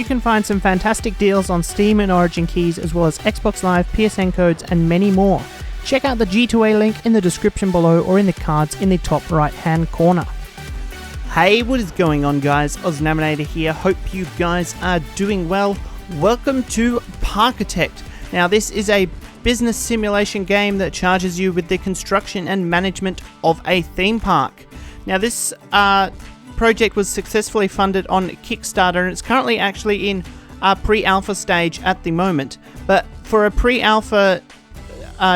you can find some fantastic deals on Steam and Origin keys, as well as Xbox Live, PSN codes, and many more. Check out the G2A link in the description below or in the cards in the top right hand corner. Hey, what is going on, guys? AusNaminator here. Hope you guys are doing well. Welcome to Parkitect. Now, this is a business simulation game that charges you with the construction and management of a theme park. Now, this project was successfully funded on Kickstarter, and it's currently actually in a pre-alpha stage at the moment. But for a pre-alpha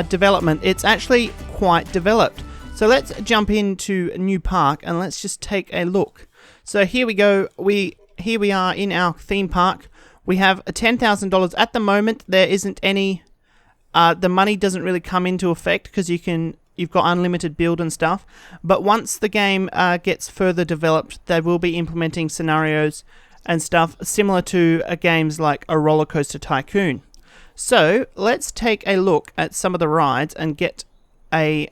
development, it's actually quite developed. So let's jump into a new park and let's just take a look. So here we go. Here we are in our theme park. We have a $10,000 at the moment. There isn't any. The money doesn't really come into effect because you've got unlimited build and stuff. But once the game gets further developed, they will be implementing scenarios and stuff similar to games like a Rollercoaster Tycoon. So let's take a look at some of the rides and get a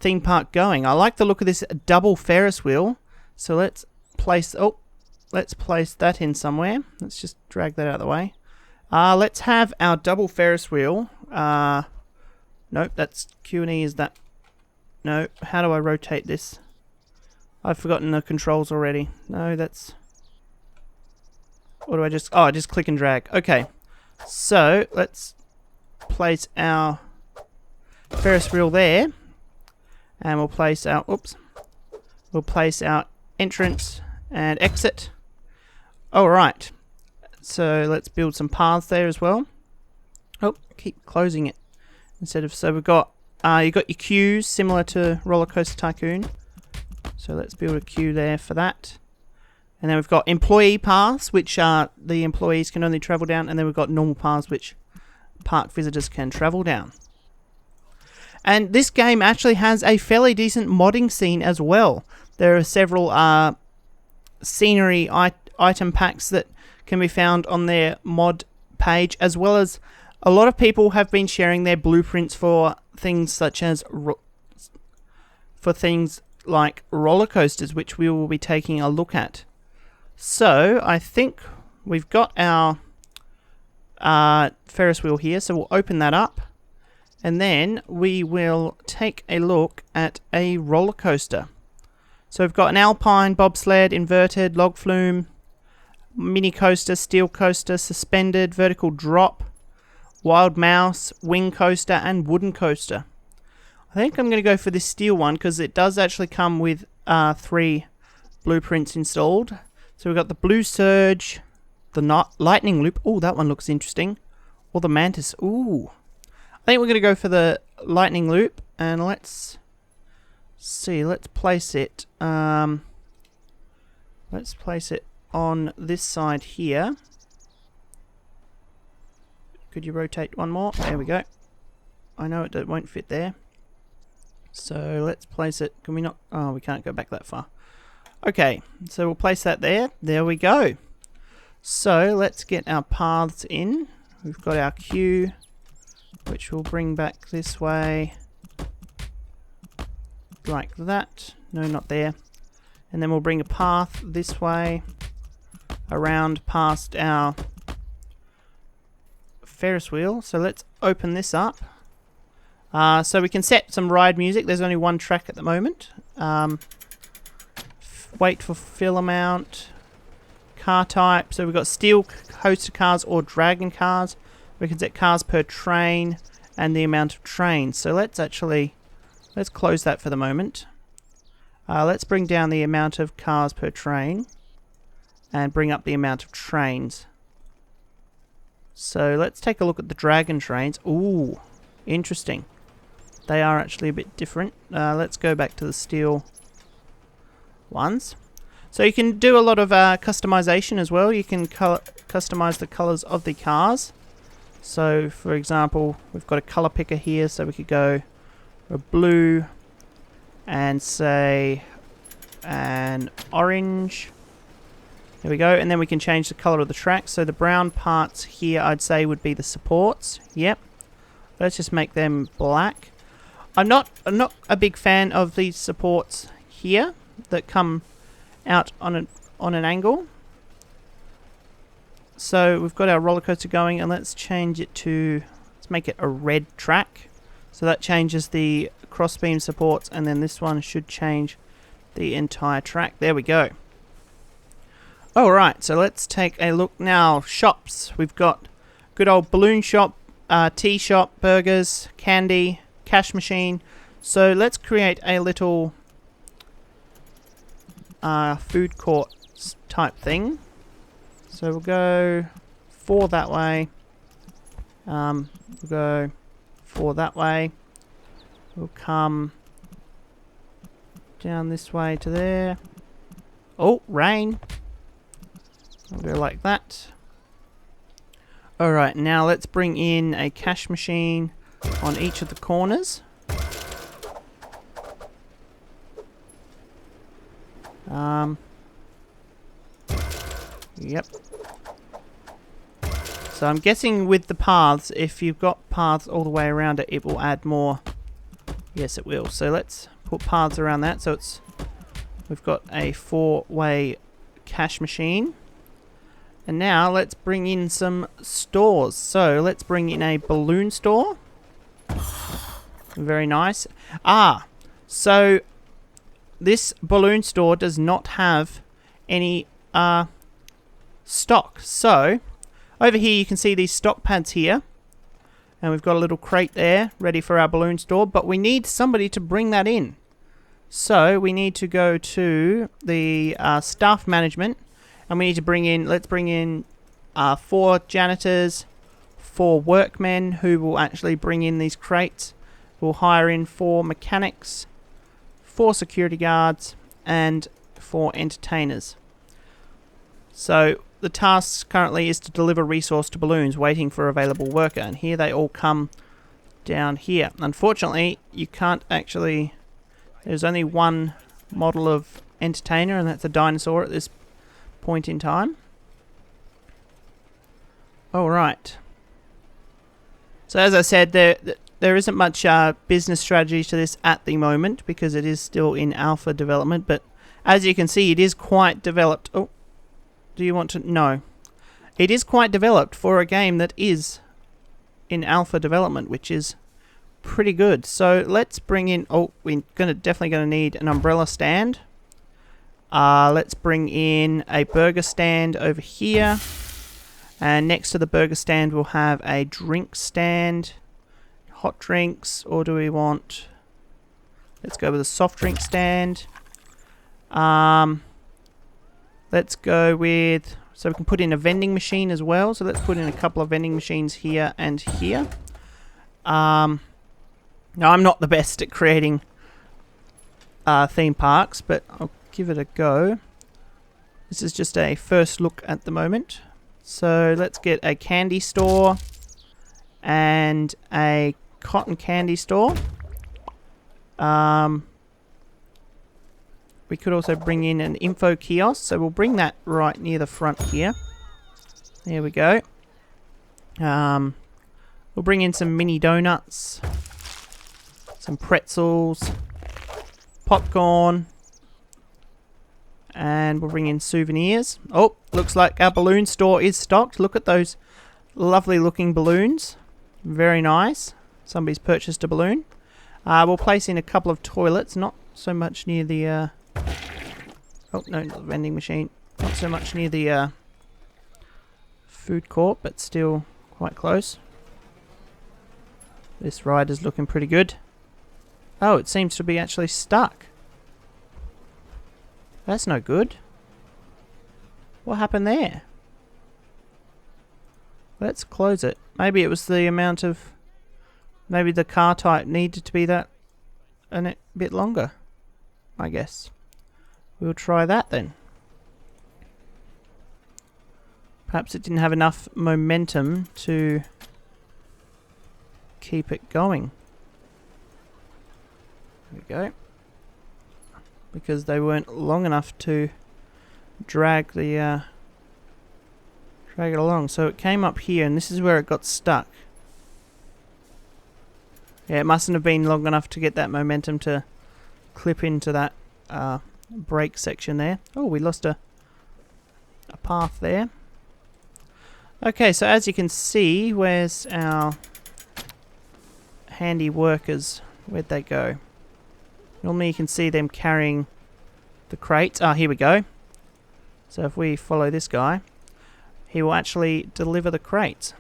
theme park going. I like the look of this double Ferris wheel. So let's place that in somewhere. Let's just drag that out of the way. Let's have our double Ferris wheel. Nope, that's Q&E, is that? No, how do I rotate this? I've forgotten the controls already. No, that's... What do I just... Oh, I just click and drag. Okay, so let's place our Ferris wheel there. And we'll place our... Oops. We'll place our entrance and exit. Alright. So let's build some paths there as well. Oh, keep closing it. So we've got... you got your queues similar to Rollercoaster Tycoon. So let's build a queue there for that. And then we've got employee paths, which the employees can only travel down. And then we've got normal paths, which park visitors can travel down. And this game actually has a fairly decent modding scene as well. There are several scenery item packs that can be found on their mod page, as well as a lot of people have been sharing their blueprints for things such as for things like roller coasters, which we will be taking a look at. So I think we've got our Ferris wheel here, so we'll open that up. And then we will take a look at a roller coaster. So we've got an alpine, bobsled, inverted, log flume, mini coaster, steel coaster, suspended, vertical drop, wild mouse, wing coaster, and wooden coaster. I think I'm going to go for this steel one because it does actually come with 3 blueprints installed. So we've got the blue surge, the lightning loop. Oh, that one looks interesting. Or the mantis. Ooh. I think we're going to go for the lightning loop, and let's see, let's place it on this side here. Could you rotate one more? There we go. I know it won't fit there, so let's place it. Can we not? Oh, we can't go back that far. Okay, so we'll place that there. There we go. So let's get our paths in. We've got our queue, which we'll bring back this way, like that. No, not there. And then we'll bring a path this way, around past our Ferris wheel. So let's open this up. So we can set some ride music. There's only one track at the moment. Wait for fill amount. Car type. So we've got steel coaster cars or dragon cars. We can set cars per train and the amount of trains. So let's close that for the moment. Let's bring down the amount of cars per train and bring up the amount of trains. So let's take a look at the dragon trains. Ooh, interesting. They are actually a bit different. Let's go back to the steel ones. So you can do a lot of customization as well. You can customize the colors of the cars. So, for example, we've got a color picker here, so we could go a blue and say an orange. There we go, and then we can change the color of the track. So the brown parts here, I'd say, would be the supports. Yep. Let's just make them black. I'm not a big fan of these supports here that come out on an angle. so we've got our roller coaster going, and let's change it to, let's make it a red track. So that changes the crossbeam supports, and then this one should change the entire track. There we go. Alright, so let's take a look now. Shops. We've got good old balloon shop, tea shop, burgers, candy, cash machine. So let's create a little food court type thing. So we'll go 4 that way. We'll go 4 that way. We'll come down this way to there. Oh, rain. We'll go like that. Alright, now let's bring in a cash machine on each of the corners. Yep. So I'm guessing with the paths, if you've got paths all the way around it, it will add more. Yes, it will. So let's put paths around that. So we've got a 4-way cash machine. And now let's bring in some stores. So let's bring in a balloon store. Very nice. So this balloon store does not have any stock. So over here you can see these stock pads here. And we've got a little crate there ready for our balloon store. But we need somebody to bring that in. So we need to go to the staff management. And we need to bring in, let's bring in 4 janitors, 4 workmen who will actually bring in these crates. We'll hire in 4 mechanics, 4 security guards, and 4 entertainers. So the task currently is to deliver resource to balloons waiting for available worker. And here they all come down here. Unfortunately, you can't actually, there's only one model of entertainer, and that's a dinosaur at this point in time. Alright. So as I said, there isn't much business strategy to this at the moment because it is still in alpha development, but as you can see, it is quite developed. Oh, do you want to? No. It is quite developed for a game that is in alpha development, which is pretty good. So let's bring in, we're definitely going to need an umbrella stand. Let's bring in a burger stand over here. And next to the burger stand we'll have a drink stand. Hot drinks, or do we want... Let's go with a soft drink stand. Let's go with... So we can put in a vending machine as well. So let's put in a couple of vending machines here and here. Now I'm not the best at creating theme parks, but I'll give it a go. This is just a first look at the moment. So let's get a candy store and a cotton candy store. We could also bring in an info kiosk, so we'll bring that right near the front here. There we go. We'll bring in some mini donuts, some pretzels, popcorn, and we'll bring in souvenirs. Oh, looks like our balloon store is stocked. Look at those lovely looking balloons. Very nice. Somebody's purchased a balloon. We'll place in a couple of toilets, not so much near the... oh, no, not the vending machine. Not so much near the food court, but still quite close. This ride is looking pretty good. Oh, it seems to be actually stuck. That's no good. What happened there? Let's close it. Maybe it was the amount of... Maybe the car type needed to be that a bit longer, I guess. We'll try that then. Perhaps it didn't have enough momentum to keep it going. There we go. Because they weren't long enough to drag the drag it along. So it came up here, and this is where it got stuck. Yeah, it mustn't have been long enough to get that momentum to clip into that brake section there. Oh, we lost a path there. Okay, so as you can see, where's our handy workers? Where'd they go? Normally you can see them carrying the crates. Ah, here we go. So if we follow this guy, he will actually deliver the crates.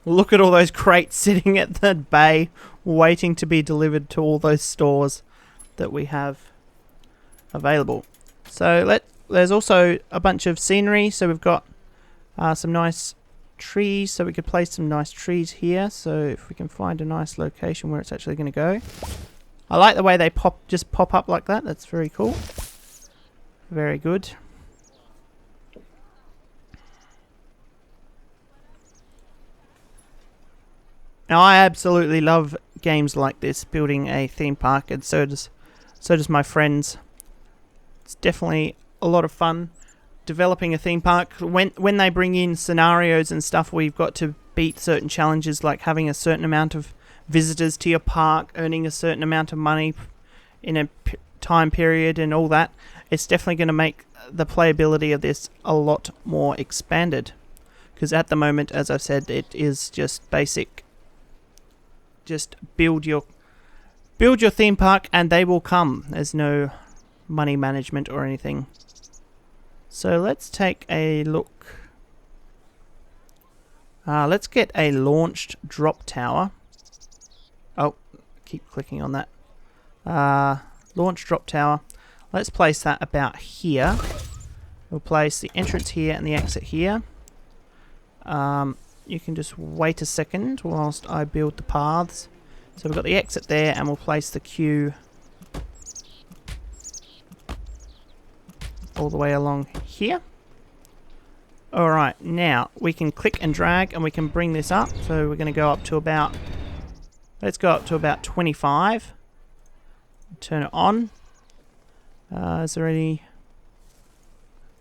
Look at all those crates sitting at the bay, waiting to be delivered to all those stores that we have available. So there's also a bunch of scenery. So we've got some nice trees. So we could place some nice trees here. So if we can find a nice location where it's actually going to go. I like the way they just pop up like that. That's very cool. Very good. Now I absolutely love games like this, building a theme park, and so does my friends. It's definitely a lot of fun developing a theme park. When they bring in scenarios and stuff, we've got to beat certain challenges, like having a certain amount of visitors to your park, earning a certain amount of money in a time period and all that. It's definitely going to make the playability of this a lot more expanded, because at the moment, as I've said, it is just basic. Just build your theme park and they will come. There's no money management or anything. So let's take a look. Let's get a launched drop tower. Oh, keep clicking on that. Launch drop tower. Let's place that about here. We'll place the entrance here and the exit here. You can just wait a second whilst I build the paths. So we've got the exit there, and we'll place the queue all the way along here. Alright, now we can click and drag and we can bring this up. So we're going to go up to about, let's go up to about 25. Turn it on. Is there any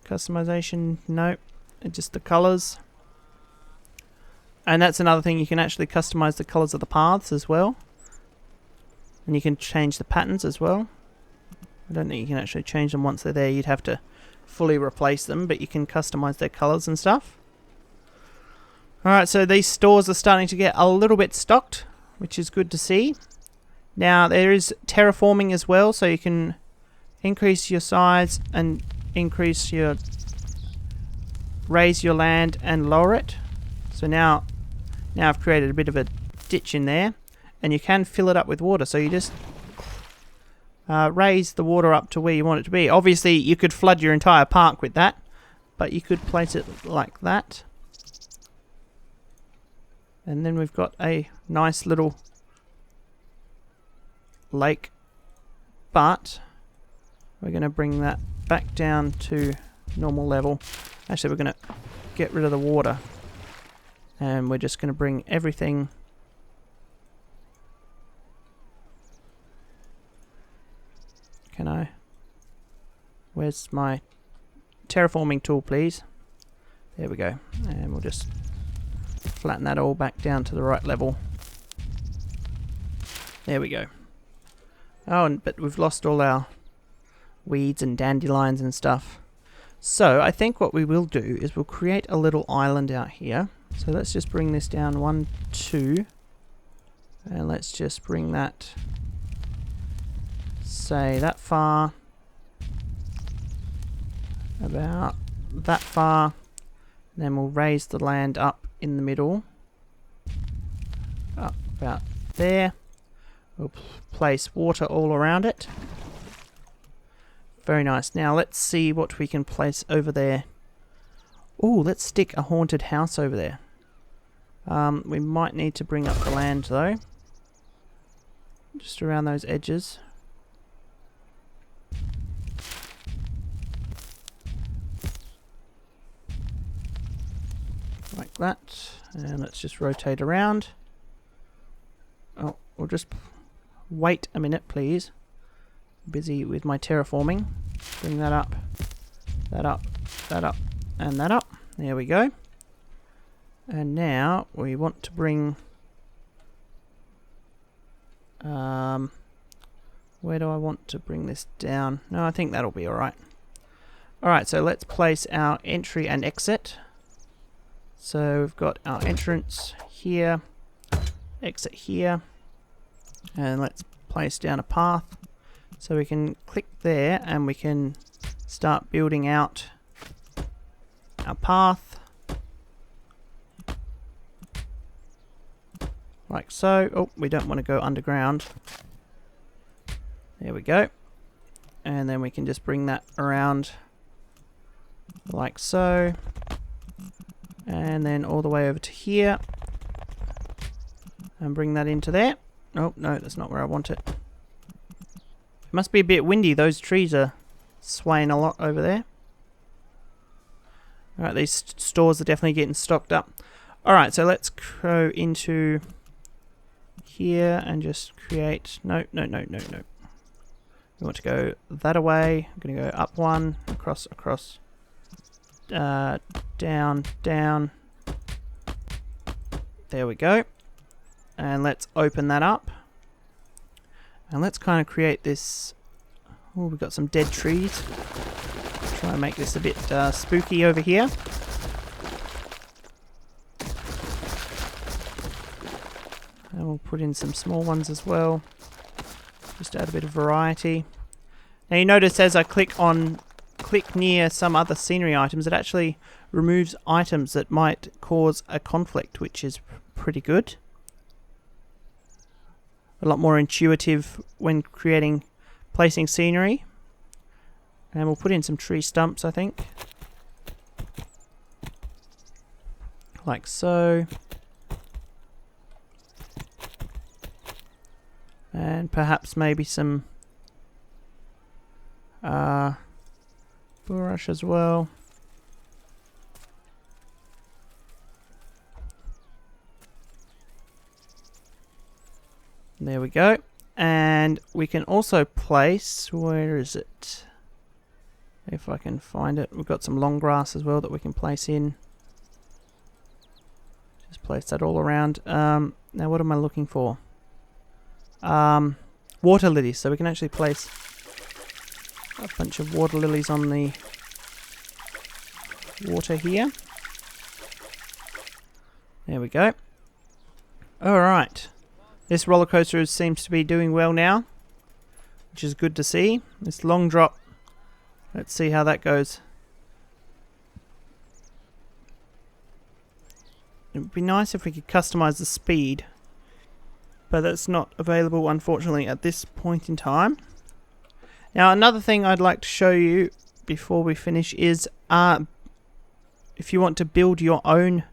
customization? Nope. Just the colors. And that's another thing, you can actually customize the colors of the paths as well. And you can change the patterns as well. I don't think you can actually change them once they're there. You'd have to fully replace them, but you can customize their colors and stuff. Alright, so these stores are starting to get a little bit stocked, which is good to see. Now there is terraforming as well, so you can increase your size and raise your land and lower it. So now I've created a bit of a ditch in there, and you can fill it up with water. So you just raise the water up to where you want it to be. Obviously you could flood your entire park with that, but you could place it like that. And then we've got a nice little lake, but we're going to bring that back down to normal level. Actually, we're going to get rid of the water, and we're just going to bring everything where's my terraforming tool, please? There we go. And we'll just flatten that all back down to the right level. There we go. Oh, but we've lost all our weeds and dandelions and stuff. So I think what we will do is we'll create a little island out here. So let's just bring this down 1, 2, and let's just bring that, say, that far, about that far. Then we'll raise the land up in the middle, up about there. We'll place water all around it. Very nice. Now let's see what we can place over there. Oh, let's stick a haunted house over there. We might need to bring up the land though, just around those edges. Like that. And let's just rotate around. Oh, we'll just wait a minute, please. Busy with my terraforming. Bring that up, that up, that up, and that up. There we go. And now we want to bring... where do I want to bring this down? No, I think that'll be alright. Alright, so let's place our entry and exit. So we've got our entrance here, exit here, and let's place down a path. So we can click there and we can start building out our path. Like so. Oh, we don't want to go underground. There we go. And then we can just bring that around like so. And then all the way over to here. And bring that into there. Oh, no, that's not where I want it. It must be a bit windy. Those trees are swaying a lot over there. Alright, these stores are definitely getting stocked up. Alright, so let's go into here and just create... No. We want to go that away. I'm going to go up one, across, down. There we go. And let's open that up. And let's kind of create this... Oh, we've got some dead trees. Try and make this a bit spooky over here. And we'll put in some small ones as well. Just add a bit of variety. Now you notice as I click near some other scenery items, it actually removes items that might cause a conflict, which is pretty good. A lot more intuitive when placing scenery. And we'll put in some tree stumps, I think. Like so. And perhaps maybe some bulrush as well. There we go. And we can also place, where is it? If I can find it. We've got some long grass as well that we can place in. Just place that all around. Now what am I looking for? Water lilies. So we can actually place a bunch of water lilies on the water here. There we go. Alright. This roller coaster seems to be doing well now, which is good to see. This long drop, let's see how that goes. It would be nice if we could customize the speed, but that's not available unfortunately at this point in time. Now another thing I'd like to show you before we finish is if you want to build your own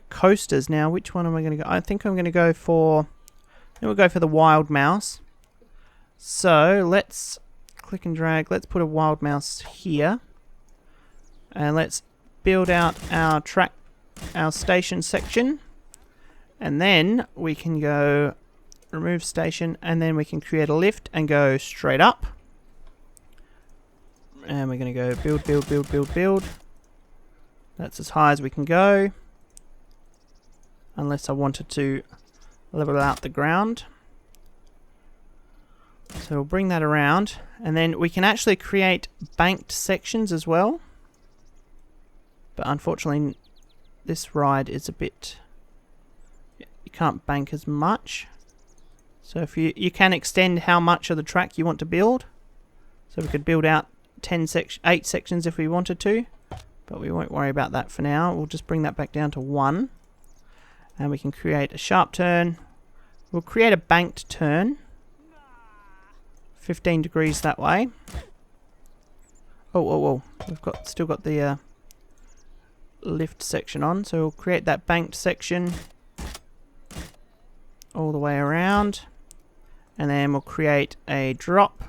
coasters. Now which one am I going to go? I think I'm going to go for, we'll go for the wild mouse. So let's click and drag, let's put a wild mouse here, and let's build out our station section, and then we can go remove station, and then we can create a lift and go straight up, and we're going to go build. That's as high as we can go, unless I wanted to level out the ground. So we'll bring that around, and then we can actually create banked sections as well, but unfortunately this ride is a bit, you can't bank as much. So if you can extend how much of the track you want to build, so we could build out 8 sections if we wanted to, but we won't worry about that for now. We'll just bring that back down to 1. And we can create a sharp turn. We'll create a banked turn. 15 degrees that way. Oh. We've still got the lift section on. So we'll create that banked section all the way around. And then we'll create a drop.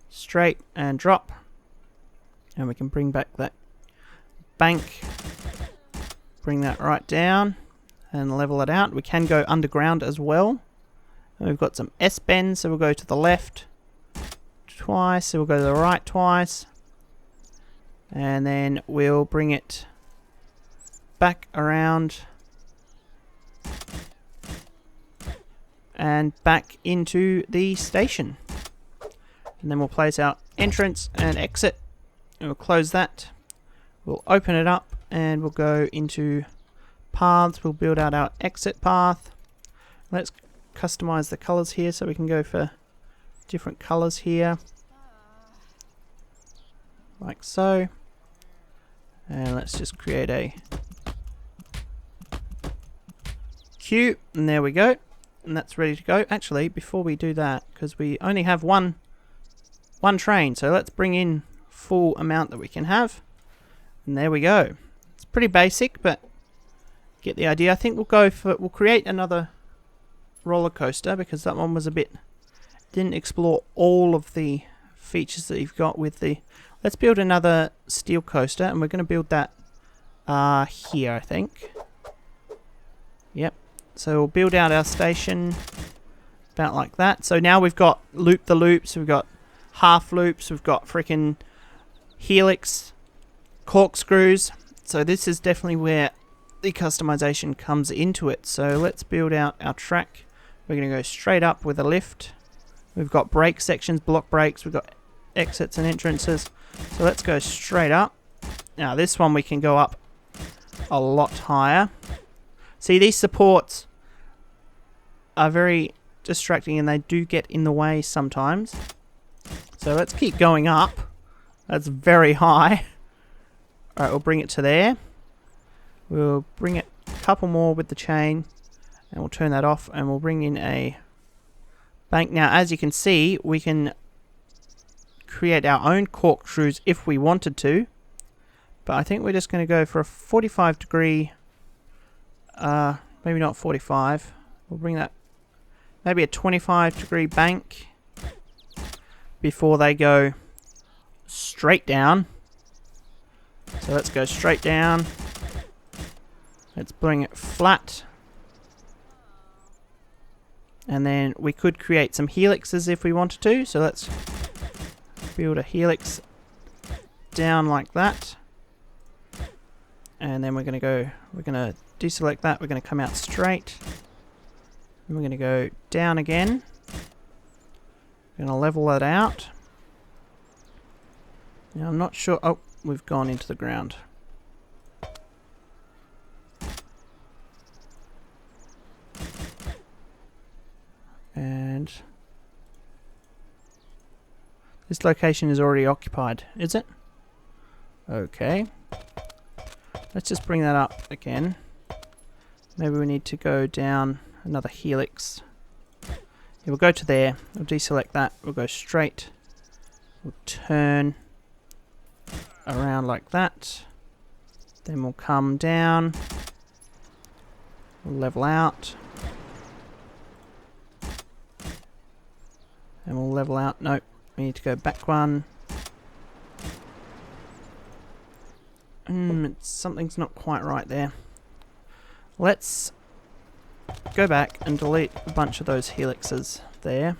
Straight and drop. And we can bring back that bank. Bring that right down and level it out. We can go underground as well. And we've got some S-bends, so we'll go to the left twice, so we'll go to the right twice. And then we'll bring it back around and back into the station. And then we'll place our entrance and exit. And we'll close that. We'll open it up and we'll go into paths. We'll build out our exit path. Let's customize the colors here so we can go for different colors here, like so. And let's just create a queue, and there we go, and that's ready to go. Actually, before we do that, because we only have one train, so let's bring in full amount that we can have, and there we go. It's pretty basic, but get the idea. I think we'll create another roller coaster, because that one was didn't explore all of the features that you've got with the. Let's build another steel coaster, and we're going to build that here, I think. Yep. So we'll build out our station about like that. So now we've got loop the loops, we've got half loops, we've got freaking helix, corkscrews. So this is definitely where the customization comes into it. So let's build out our track. We're going to go straight up with a lift. We've got brake sections, block brakes, we've got exits and entrances. So let's go straight up. Now this one we can go up a lot higher. See, these supports are very distracting and they do get in the way sometimes. So let's keep going up. That's very high. Alright, we'll bring it to there. We'll bring it a couple more with the chain and we'll turn that off, and we'll bring in a bank. Now as you can see, we can create our own corkscrews if we wanted to, but I think we're just going to go for a 45 degree, maybe not 45, we'll bring that, maybe a 25 degree bank before they go straight down. So let's go straight down, let's bring it flat, and then we could create some helixes if we wanted to. So let's build a helix down like that, and then we're going to deselect that, we're going to come out straight, and we're going to go down again, we're going to level that out. Now I'm not sure, oh, we've gone into the ground. And this location is already occupied, is it? Okay. Let's just bring that up again. Maybe we need to go down another helix. Yeah, we'll go to there. We'll deselect that. We'll go straight. We'll turn around like that. Then we'll come down. We'll level out. And we'll level out. Nope. We need to go back one. Something's not quite right there. Let's go back and delete a bunch of those helixes there.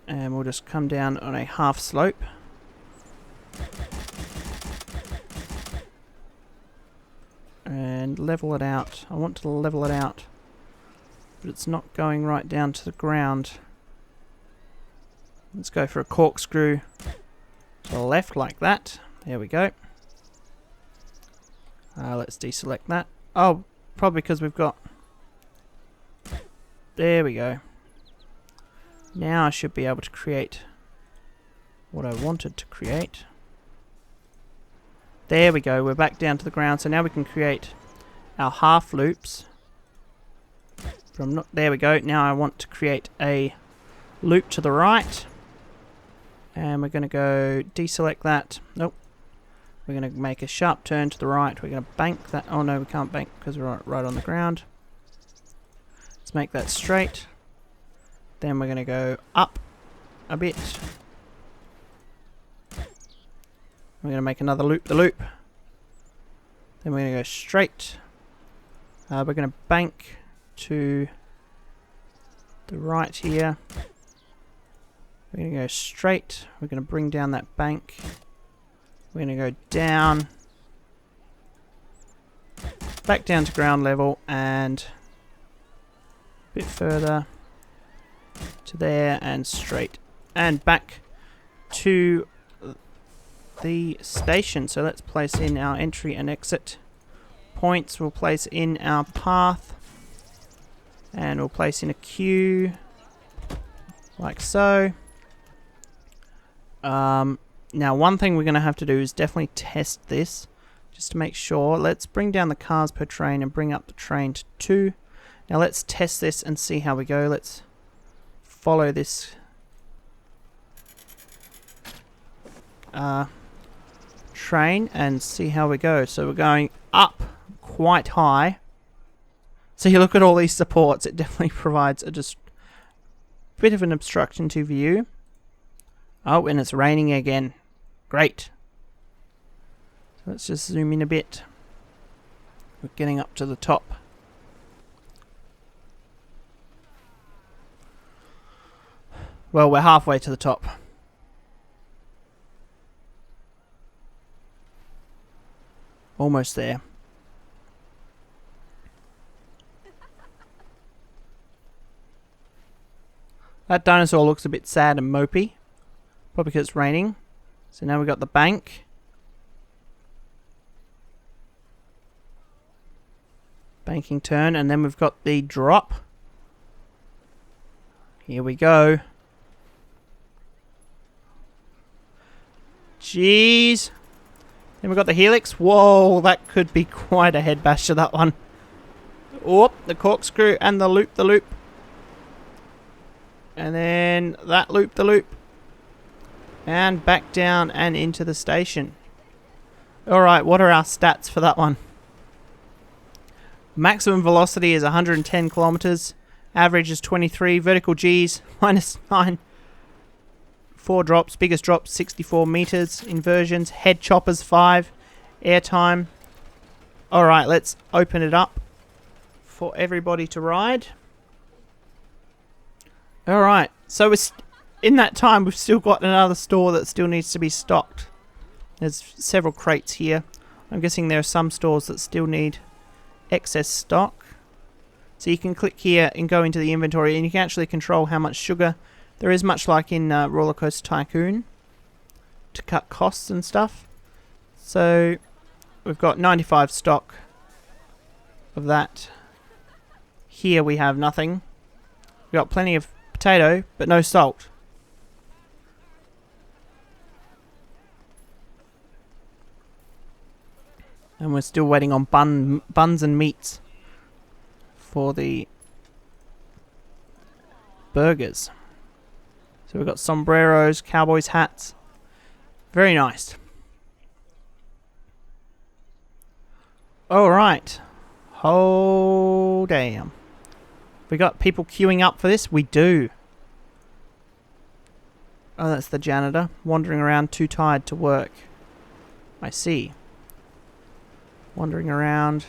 And we'll just come down on a half slope. And level it out. I want to level it out, but it's not going right down to the ground. Let's go for a corkscrew to the left like that. There we go. Let's deselect that. Oh, probably because we've got... There we go. Now I should be able to create what I wanted to create. There we go, we're back down to the ground, so now we can create our half loops. There we go, now I want to create a loop to the right. And we're going to go deselect that. Nope. We're going to make a sharp turn to the right. We're going to bank that. Oh no, we can't bank because we're right on the ground. Let's make that straight. Then we're going to go up a bit. We're going to make another loop the loop. Then we're going to go straight. We're going to bank to the right here. We're going to go straight. We're going to bring down that bank. We're going to go down. Back down to ground level and a bit further to there and straight. And back to the station. So let's place in our entry and exit points. We'll place in our path. And we'll place in a queue. Like so. Now one thing we're going to have to do is definitely test this. Just to make sure. Let's bring down the cars per train and bring up the train to 2. Now let's test this and see how we go. Let's follow this train and see how we go. So we're going up quite high. So you look at all these supports, it definitely provides a just bit of an obstruction to view. Oh, and it's raining again. Great. So let's just zoom in a bit. We're getting up to the top. Well, we're halfway to the top. Almost there. That dinosaur looks a bit sad and mopey. Probably because it's raining. So now we've got the bank. Banking turn. And then we've got the drop. Here we go. Jeez. Then we've got the helix. Whoa, that could be quite a head basher, that one. Oh, the corkscrew and the loop. And then that loop. And back down and into the station. Alright, what are our stats for that one? Maximum velocity is 110 kilometers. Average is 23. Vertical G's -9. 4 drops. Biggest drop 64 meters. Inversions. Head choppers 5. Airtime. Alright, let's open it up for everybody to ride. Alright, so we're in that time we've still got another store that still needs to be stocked. There's several crates here. I'm guessing there are some stores that still need excess stock. So you can click here and go into the inventory and you can actually control how much sugar there is, much like in Rollercoaster Tycoon, to cut costs and stuff. So we've got 95 stock of that. Here we have nothing. We've got plenty of potato, but no salt. And we're still waiting on buns and meats for the burgers. So we've got sombreros, cowboys' hats. Very nice. Alright. Oh, damn. We got people queuing up for this? We do. Oh, that's the janitor. Wandering around too tired to work. I see. Wandering around.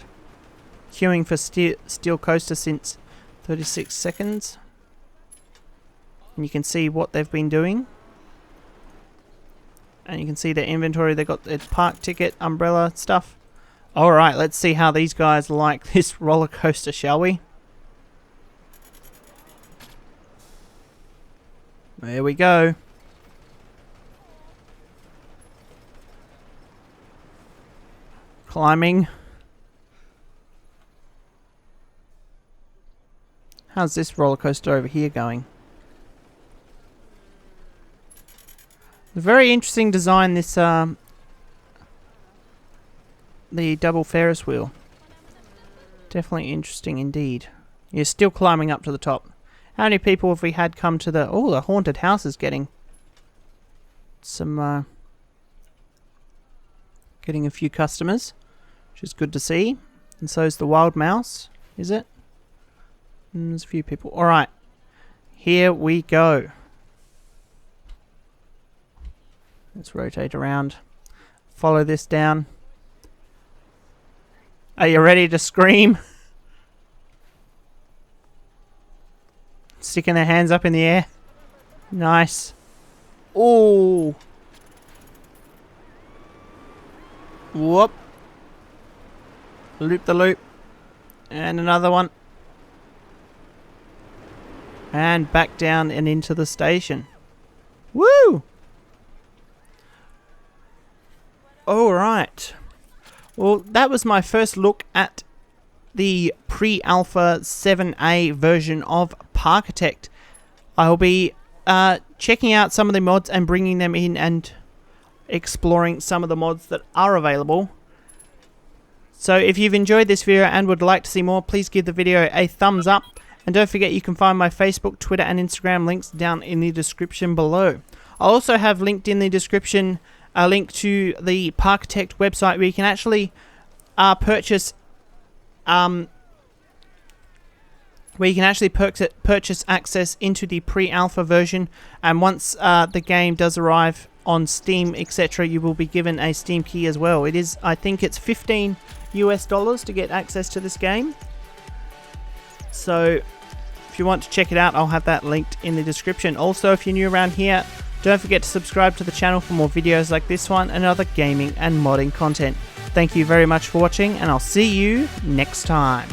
Queuing for steel coaster since 36 seconds. And you can see what they've been doing. And you can see their inventory. They've got their park ticket, umbrella stuff. Alright, let's see how these guys like this roller coaster, shall we? There we go. Climbing. How's this roller coaster over here going? Very interesting design, this the double Ferris wheel. Definitely interesting indeed. You're still climbing up to the top. How many people have we had come to the... Oh, the haunted house is getting some... getting a few customers, which is good to see. And so is the wild mouse, is it? And there's a few people. Alright, here we go. Let's rotate around. Follow this down. Are you ready to scream? Sticking their hands up in the air. Nice. Ooh. Whoop. Loop the loop. And another one. And back down and into the station. Woo! Alright. Well, that was my first look at the pre-alpha 7A version of Parkitect. I'll be checking out some of the mods and bringing them in and exploring some of the mods that are available. So if you've enjoyed this video and would like to see more, please give the video a thumbs up. And don't forget you can find my Facebook, Twitter and Instagram links down in the description below. I also have linked in the description a link to the Parkitect website where you can actually purchase access into the pre-alpha version, and once the game does arrive on Steam, etc., you will be given a Steam key as well. It is, I think it's $15 to get access to this game. So if you want to check it out, I'll have that linked in the description. Also, if you're new around here, don't forget to subscribe to the channel for more videos like this one and other gaming and modding content. Thank you very much for watching, and I'll see you next time.